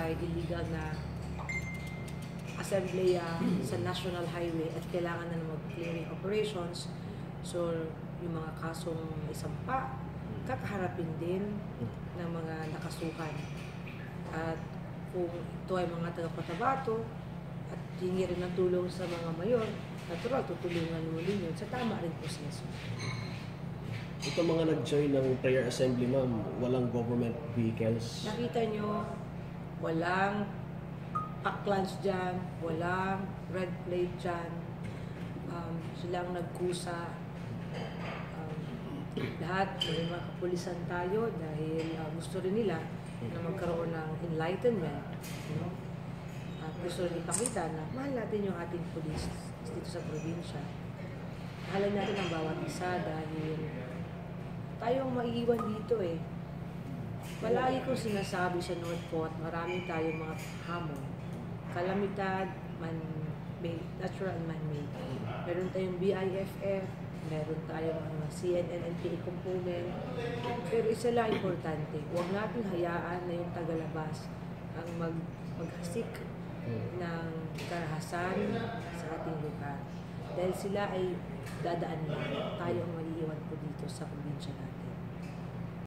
may illegal na assembleya sa national highway at kailangan na mag-clearing operations. So, yung mga kasong isampa, kakaharapin din ng mga nakasukan. At kung ito ay mga taga-Cotabato at hingi rin ng tulong sa mga mayor, natural, tutulungan mo rin yun sa tama rin proseso. Ito mga nag-join ng prayer assembly, ma'am, walang government vehicles? Nakita nyo, walang paklans dyan, walang red plate dyan, silang nagkusa. Lahat, may mga kapulisan tayo dahil gusto rin nila na magkaroon ng enlightenment. At gusto rin ipakita na mahal natin yung ating pulis dito sa probinsya. Mahalan natin ang bawat isa dahil tayong maiiwan dito eh. Palagi kong sinasabi sa Northport, marami tayong mga hamon. Kalamidad, man-made, natural and man-made. Meron tayong BIFF, meron tayong mga CNN, NPA component. Pero isa lang importante, huwag natin hayaan na yung tagalabas ang maghasik ng karahasan sa ating lugar. Dahil sila ay dadaan lang, tayo ang maiiwan po dito sa probinsya natin.